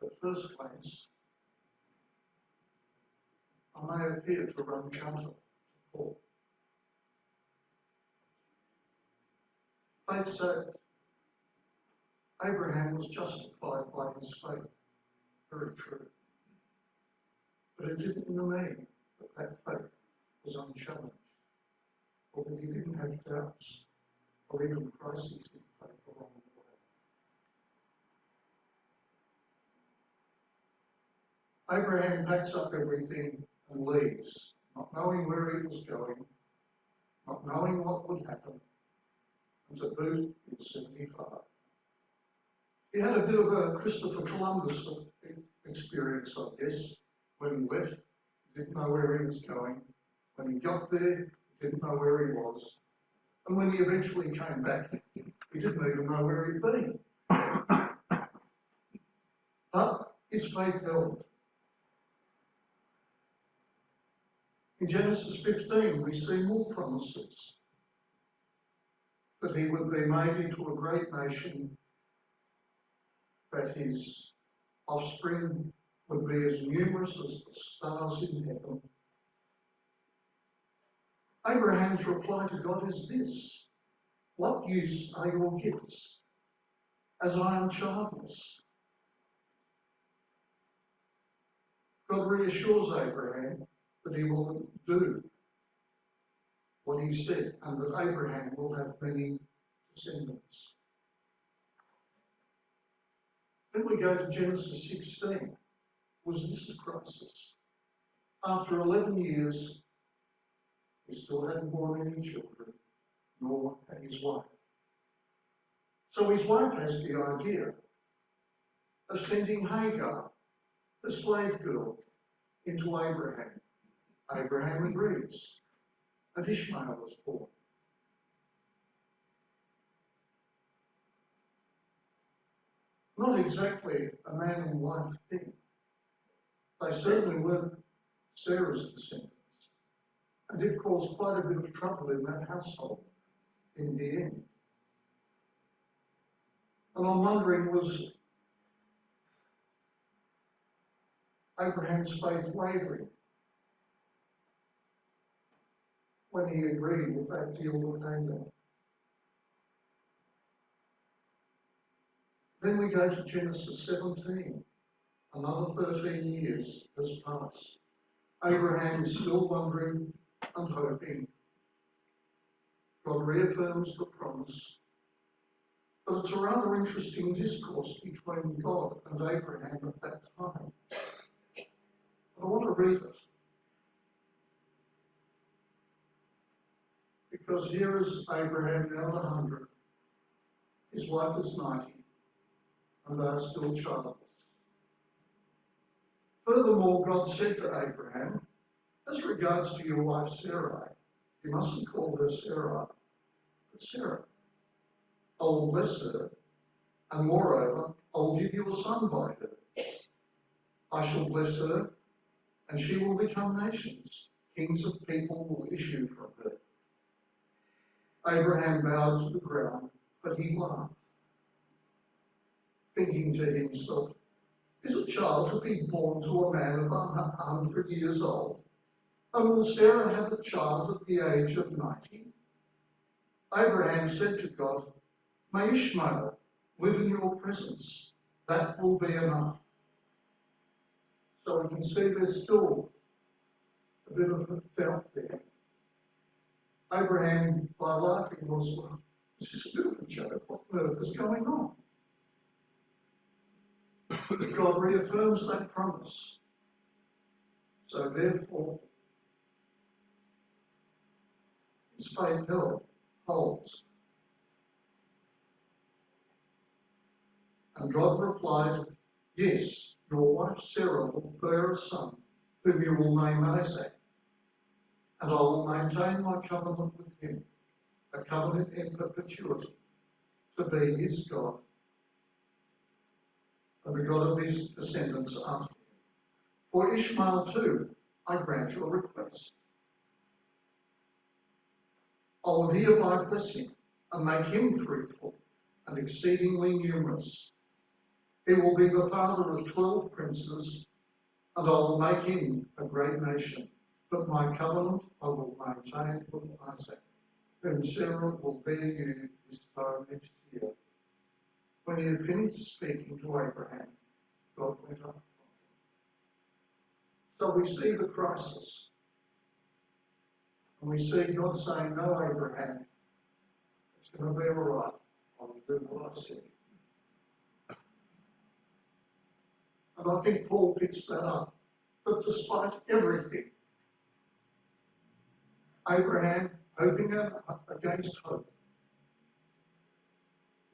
At first glance, I may appear to run counter to Paul. Faith said Abraham was justified by his faith. Very true. But it didn't mean that faith was unchallenged, or that he didn't have doubts or even crises in faith along the way. Abraham packs up everything and leaves, not knowing where he was going, not knowing what would happen, and to boot he was 75. He had a bit of a Christopher Columbus experience, I guess, when he left. He didn't know where he was going. When he got there, he didn't know where he was. And when he eventually came back, he didn't even know where he'd been. But his faith held. In Genesis 15, we see more promises that he would be made into a great nation, that his offspring would be as numerous as the stars in heaven. Abraham's reply to God is this: what use are your gifts, as I am childless? God reassures Abraham that he will do what he said, and that Abraham will have many descendants. Then we go to Genesis 16. Was this a crisis? After 11 years, he still hadn't born any children, nor had his wife. So his wife has the idea of sending Hagar, the slave girl, into Abraham. Abraham agrees, and Ishmael was born. Not exactly a man and wife thing. They certainly weren't Sarah's descendants, and it caused quite a bit of trouble in that household in the end. And I'm wondering, was Abraham's faith wavering when he agreed with that deal with Hagar? Then we go to Genesis 17. Another 13 years has passed. Abraham is still wondering and hoping. God reaffirms the promise. But it's a rather interesting discourse between God and Abraham at that time. I want to read it, because here is Abraham now 100. His wife is 90, and they are still childless. Furthermore, God said to Abraham, as regards to your wife Sarai, you mustn't call her Sarai, but Sarah. I will bless her, and moreover, I will give you a son by her. I shall bless her, and she will become nations. Kings of people will issue from her. Abraham bowed to the ground, but he laughed, thinking to himself, is a child to be born to a man of 100 years old? And will Sarah have a child at the age of 90? Abraham said to God, may Ishmael live in your presence. That will be enough. So we can see there's still a bit of a doubt there. Abraham, by laughing, was like, this is a bit of a joke. What on earth is going on? God reaffirms that promise. So therefore, his faith holds. And God replied, yes, your wife Sarah will bear a son, whom you will name Isaac. And I will maintain my covenant with him, a covenant in perpetuity, to be his God, and the God of his descendants after him. For Ishmael too, I grant your request. I will hereby bless him and make him fruitful and exceedingly numerous. He will be the father of 12 princes, and I will make him a great nation. But my covenant I will maintain with Isaac, whom Sarah will bear you this time next year. When he had finished speaking to Abraham, God went up. So we see the crisis. And we see God saying, no, Abraham, it's going to be all right. I will do what I said. And I think Paul picks that up. But despite everything, Abraham, hoping against hope,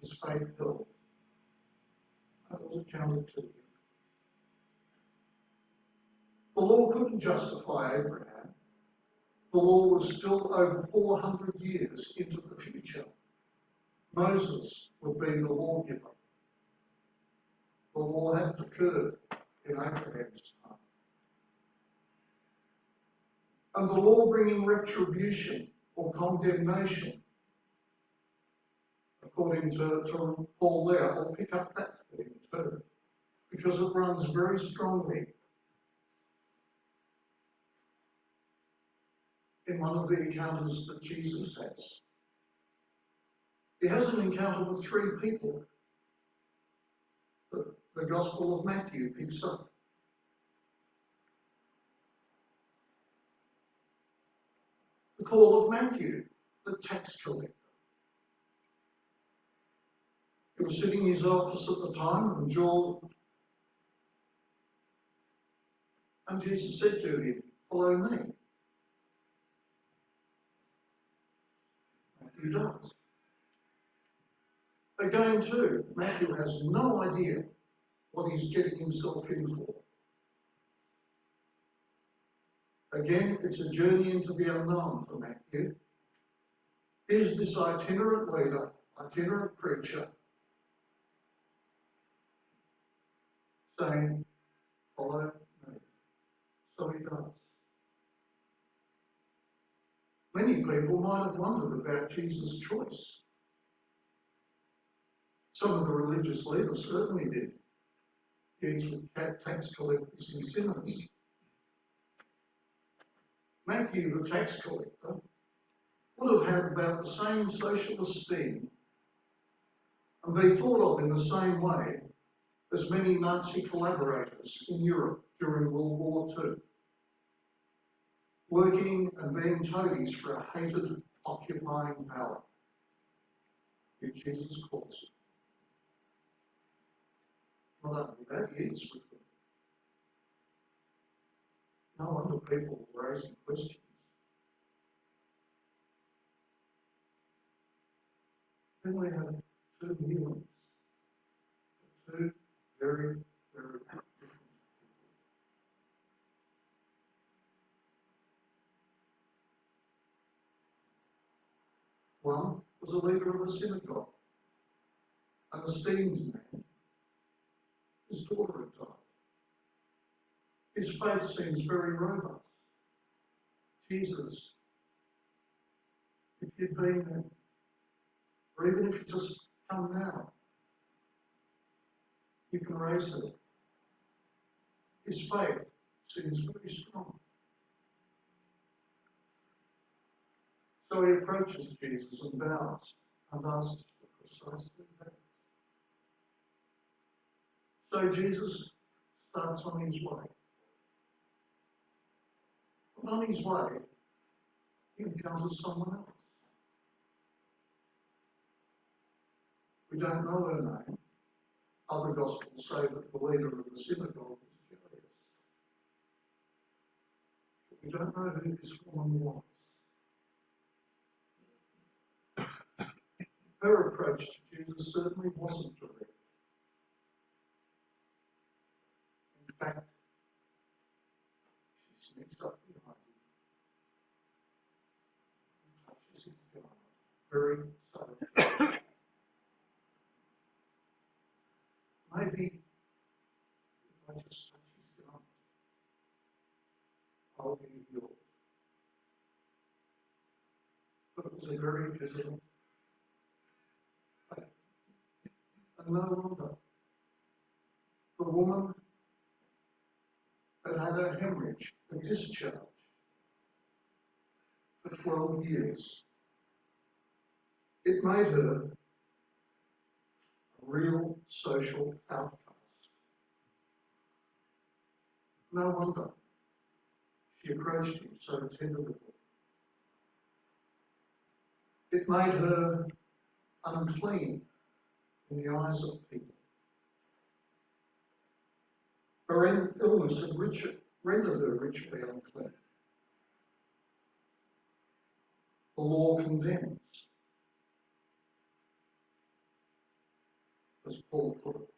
his faith held. That was accounted to him. The law couldn't justify Abraham. The law was still over 400 years into the future. Moses would be the lawgiver. The law hadn't occurred in Abraham's time. And the law bringing retribution or condemnation, according to Paul there, I'll pick up that theme too, because it runs very strongly in one of the encounters that Jesus has. He has an encounter with 3 people that the Gospel of Matthew picks up. The call of Matthew, the tax collector. He was sitting in his office at the time, and Jesus said to him, "Follow me." Matthew does. Again, too, Matthew has no idea what he's getting himself in for. Again, it's a journey into the unknown for Matthew. Here's this itinerant leader, itinerant preacher, saying, "Follow me." So he does. Many people might have wondered about Jesus' choice. Some of the religious leaders certainly did. He eats with tax collectors and sinners. Matthew, the tax collector, would have had about the same social esteem and be thought of in the same way as many Nazi collaborators in Europe during World War II, working and being toadies for a hated occupying power. Yet Jesus calls it. Not only that, he eats with them. No wonder people were raising questions. Then we have 2 healings. 2 very, very different people. One was a leader of a synagogue, an esteemed man. His daughter had died. His faith seems very robust. Jesus, if you'd been there, or even if you just come now, you can raise her. His faith seems very strong. So he approaches Jesus and bows and asks for precisely that. So Jesus starts on his way. But on his way, he encounters someone else. We don't know her name. Other Gospels say that the leader of the synagogue was Jairus. But we don't know who this woman was. Her approach to Jesus certainly wasn't direct. In fact, she sneaks up behind him and touches his garment very subtly. Maybe if I just touch his garment, I'll be healed. But it was a very visible faith. And no wonder the woman had had a hemorrhage, a discharge, for 12 years. It made her a real social outcast. No wonder she approached him so tenderly. It made her unclean in the eyes of people. Her illness had rendered her ritually unclean. The law condemns, as Paul put it.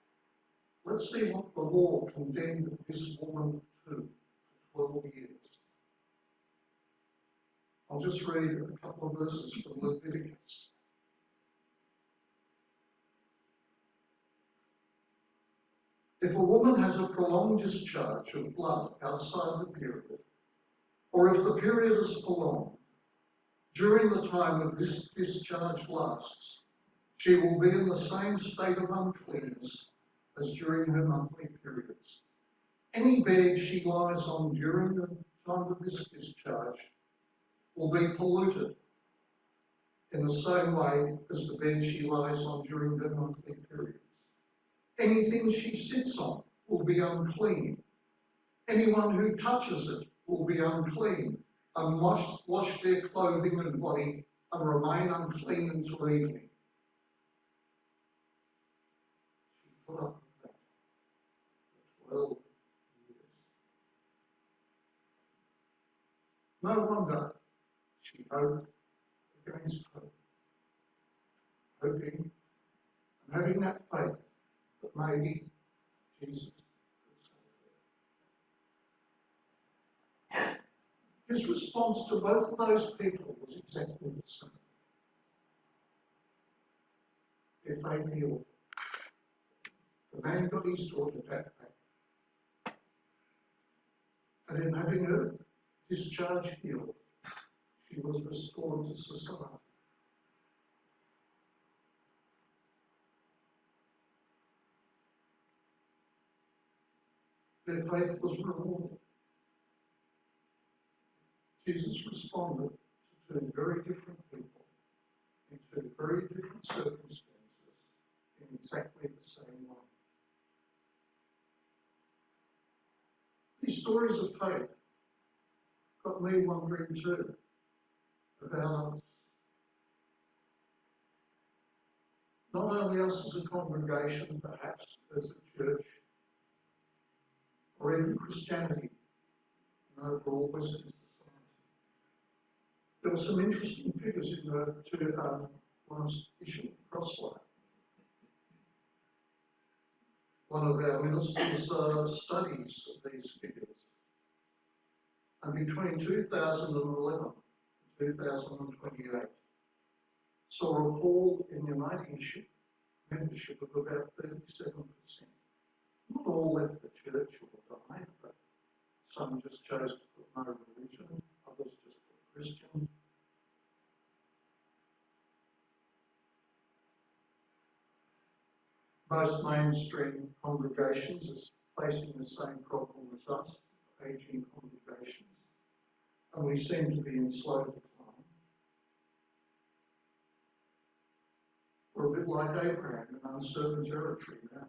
Let's see what the law condemned this woman to for 12 years. I'll just read a couple of verses from Leviticus. If a woman has a prolonged discharge of blood outside the period, or if the period is prolonged, during the time that this discharge lasts, she will be in the same state of uncleanness as during her monthly periods. Any bed she lies on during the time of this discharge will be polluted in the same way as the bed she lies on during her monthly periods. Anything she sits on will be unclean. Anyone who touches it will be unclean and must wash their clothing and body and remain unclean until evening. She put up with that for 12 years. No wonder she hoped against hope, hoping and having that faith that maybe Jesus could save her. His response to both of those people was exactly the same. Their faith healed. The man got his daughter back. And in having her discharge healed, she was restored to society. Their faith was rewarded. Jesus responded to two very different people in two very different circumstances in exactly the same way. These stories of faith got me wondering too about us. Not only us as a congregation, perhaps as a church, or even Christianity in overall Western society. There were some interesting figures in the last issue of Crosslight. One of our ministers studies these figures. And between 2011 and 2028, saw a fall in membership of about 37%. Not all left the church or died, but some just chose to put no religion, others just put Christian. Most mainstream congregations are facing the same problem as us, ageing congregations, and we seem to be in slow decline. We're a bit like Abraham in uncertain territory now.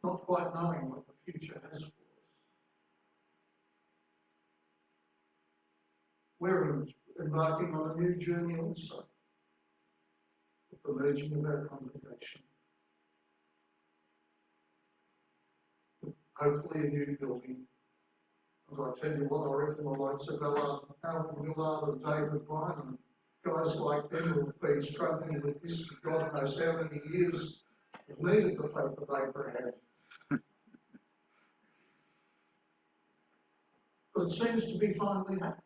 Not quite knowing what the future has for us. We're embarking on a new journey also, with the merging of our congregation, with hopefully a new building. And I tell you what, I reckon the likes of Alan Millard and David Bryan and guys like them who have been struggling with this for God knows how many years have needed the faith of Abraham. But it seems to be finally happening.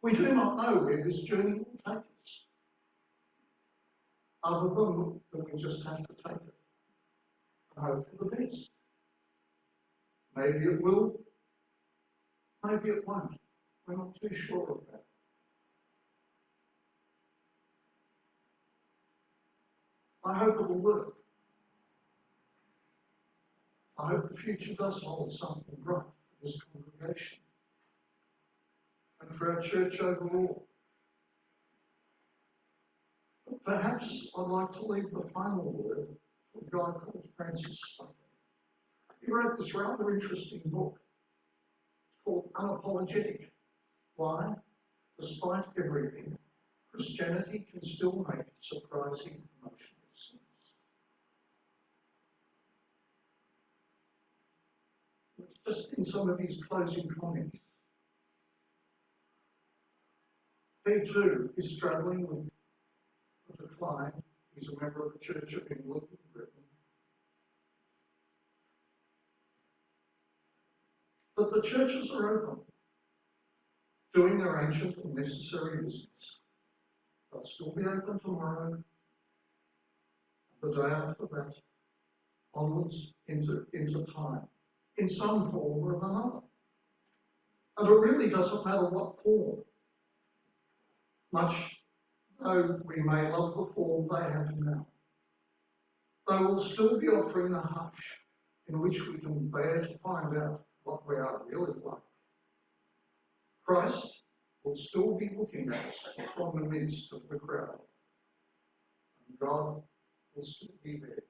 We do not know where this journey will take us, other than that we just have to take it and hope for the best. Maybe it will, maybe it won't. We're not too sure of that. I hope it will work. I hope the future does hold something bright for this congregation and for our church overall. But perhaps I'd like to leave the final word to a guy called Francis Schaeffer. He wrote this rather interesting book. It's called Unapologetic. Why? Despite everything, Christianity can still make surprising emotional sense. Just in some of his closing comments. He too is struggling with the decline. He's a member of the Church of England in Britain. But the churches are open, doing their ancient and necessary business. They'll still be open tomorrow, the day after that, onwards into time, in some form or another. And it really doesn't matter what form, much though we may love the form they have now. They will still be offering a hush in which we can bear to find out what we are really like. Christ will still be looking at us from the midst of the crowd, and God will still be there.